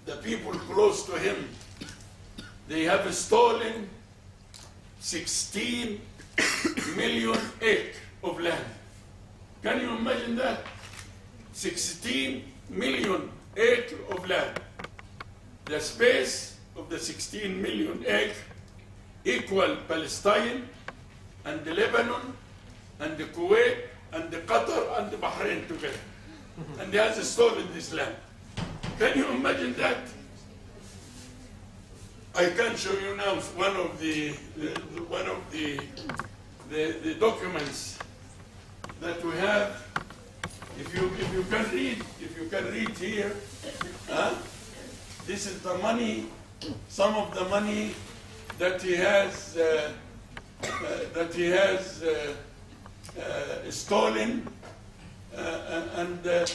the people close to him, they have stolen 16 million acres of land. Can you imagine that? 16 million acres of land. The space of the 16 million acres equal Palestine and the Lebanon and the Kuwait and the Qatar and the Bahrain together. And they have stolen this land. Can you imagine that? I can show you now one of the documents that we have. If you can read here, this is the money, some of the money that he has stolen, and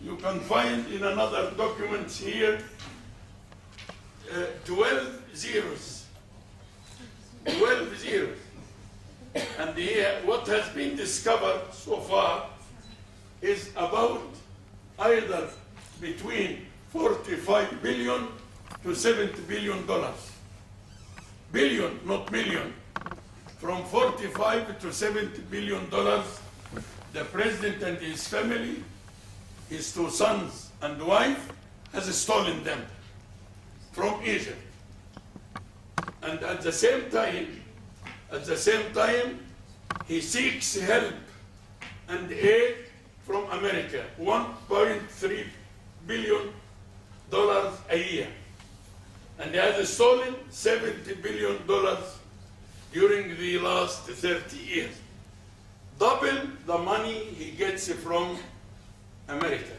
you can find in another document here 12 zeros. 12 zeros. And here, what has been discovered so far is about either between 45 billion to 70 billion dollars. Billion, not million. From 45 to 70 billion dollars, the president and his family, his two sons and wife, has stolen them from Egypt. And at the same time, he seeks help and aid from America, $1.3 billion a year. And he has stolen $70 billion during the last 30 years. Double the money he gets from America.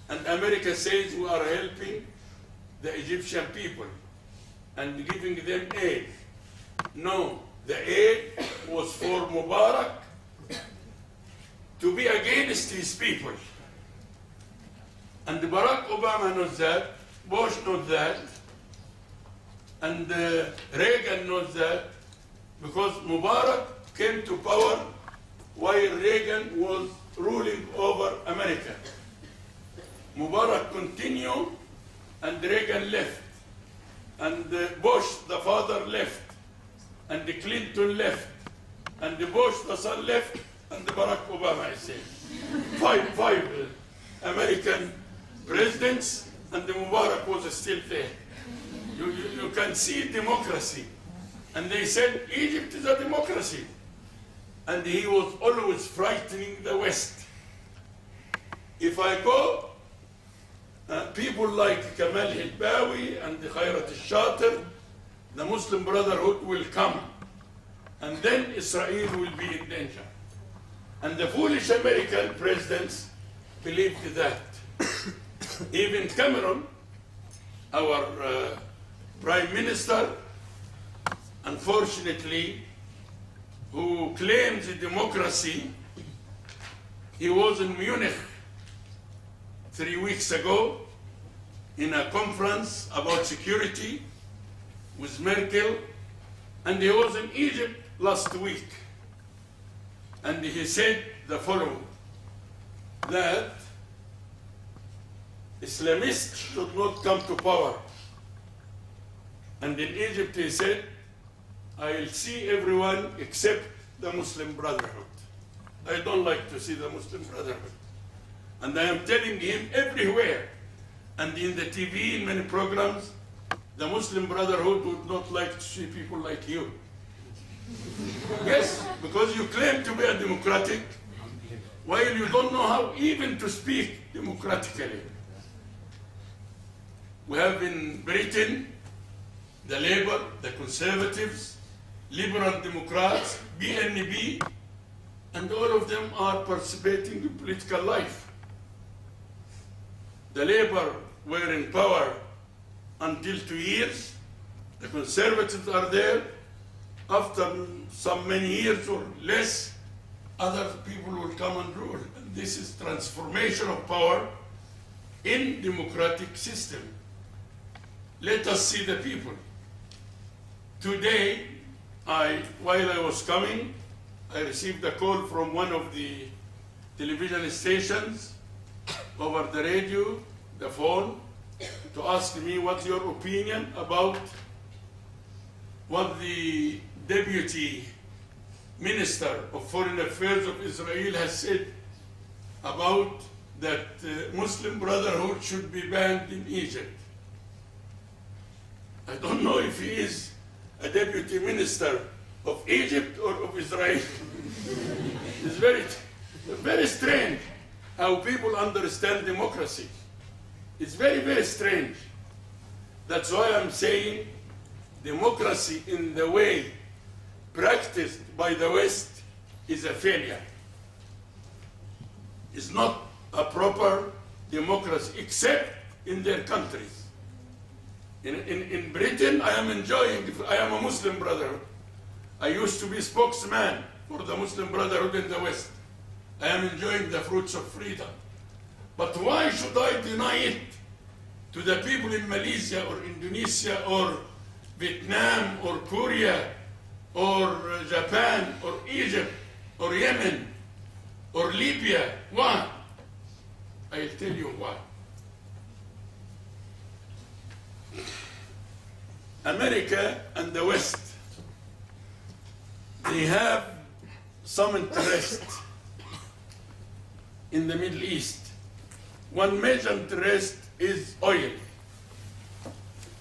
And America says we are helping the Egyptian people and giving them aid. No, the aid was for Mubarak to be against his people. And Barack Obama knows that, Bush knows that, and Reagan knows that, because Mubarak came to power while Reagan was ruling over America. Mubarak continued, and Reagan left. And Bush, the father, left. And Clinton left. And Bush, the son, left. And Barack Obama, I say. Five American presidents, and Mubarak was still there. You can see democracy. And they said Egypt is a democracy. And he was always frightening the West. If I go, people like Kamal Hilbawi and Khayrat al-Shatir, the Muslim Brotherhood will come. And then Israel will be in danger. And the foolish American presidents believed that. Even Cameron, our prime minister, unfortunately, who claims democracy, he was in Munich 3 weeks ago in a conference about security with Merkel, and he was in Egypt last week. And he said the following, that Islamists should not come to power. And in Egypt he said, I'll see everyone except the Muslim Brotherhood. I don't like to see the Muslim Brotherhood. And I am telling him everywhere, and in the TV, in many programs, the Muslim Brotherhood would not like to see people like you. Yes, because you claim to be a democratic, while you don't know how even to speak democratically. We have in Britain the Labour, the Conservatives, Liberal Democrats, BNP, and all of them are participating in political life. The Labour were in power until 2 years. The Conservatives are there. After some many years or less, other people will come and rule. And this is transformation of power in democratic system. Let us see the people. Today, while I was coming, I received a call from one of the television stations over the radio, the phone, to ask me what's your opinion about what the Deputy Minister of Foreign Affairs of Israel has said about that Muslim Brotherhood should be banned in Egypt. I don't know if he is a Deputy Minister of Egypt or of Israel. It's very strange how people understand democracy. It's very, very strange. That's why I'm saying democracy in the way practiced by the West is a failure. It's not a proper democracy, except in their countries. In Britain, I am enjoying, I am a Muslim Brotherhood. I used to be spokesman for the Muslim Brotherhood in the West. I am enjoying the fruits of freedom. But why should I deny it to the people in Malaysia or Indonesia or Vietnam or Korea or Japan or Egypt or Yemen or Libya? Why? I'll tell you why. America and the West, they have some interest in the Middle East. One major interest is oil.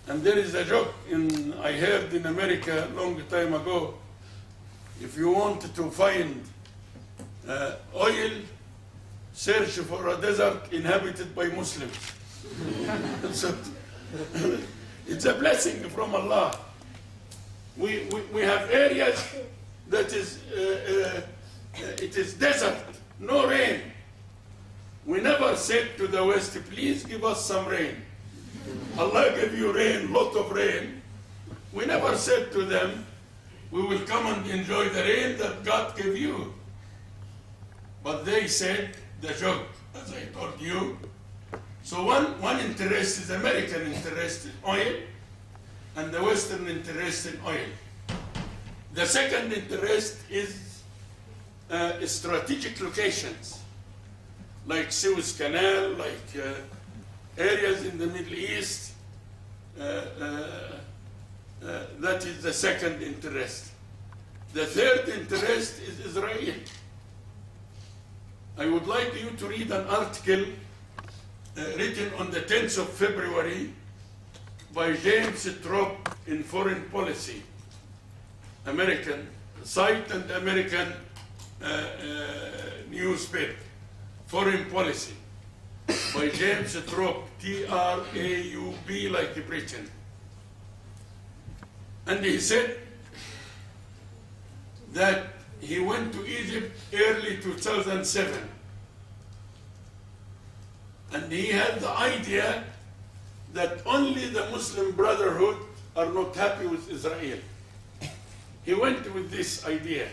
And there is a joke I heard in America a long time ago. If you want to find oil, search for a desert inhabited by Muslims. So, it's a blessing from Allah. We have areas that is, it is desert, no rain. We never said to the West, please give us some rain. Allah gave you rain, lot of rain. We never said to them, we will come and enjoy the rain that God gave you. But they said the joke, as I told you. So one interest is American interest in oil, and the Western interest in oil. The second interest is strategic locations, like Suez Canal, like areas in the Middle East. That is the second interest. The third interest is Israel. I would like you to read an article written on the 10th of February by James Tropp in Foreign Policy, American site and American newspaper, Foreign Policy, by James Tropp, T-R-A-U-B, like Britain. And he said that he went to Egypt early 2007. And he had the idea that only the Muslim Brotherhood are not happy with Israel. He went with this idea.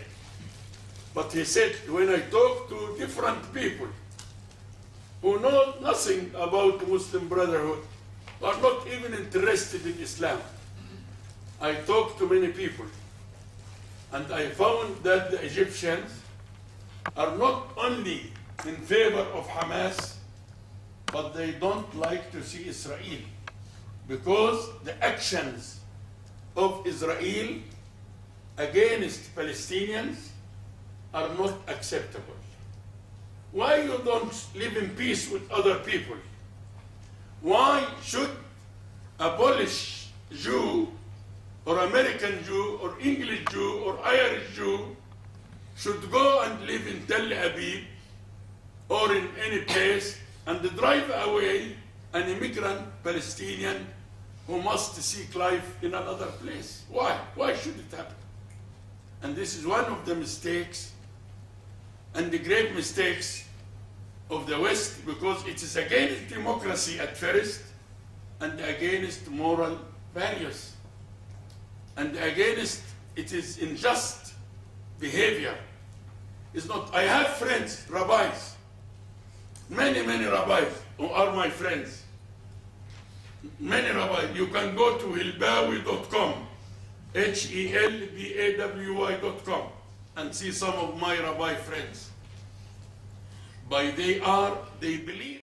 But he said, when I talk to different people who know nothing about the Muslim Brotherhood, are not even interested in Islam, I talked to many people, and I found that the Egyptians are not only in favor of Hamas, but they don't like to see Israel, because the actions of Israel against Palestinians are not acceptable. Why you don't live in peace with other people? Why should a Polish Jew or American Jew or English Jew or Irish Jew should go and live in Tel Aviv or in any place and drive away an immigrant Palestinian who must seek life in another place? Why? Why should it happen? And this is one of the mistakes and the great mistakes of the West, because it is against democracy at first and against moral values and against, it is unjust behavior. It's not, I have friends, rabbis, many rabbis who are my friends. Many rabbis. You can go to helbawi.com, HELBAWY.com, and see some of my rabbi friends. They believe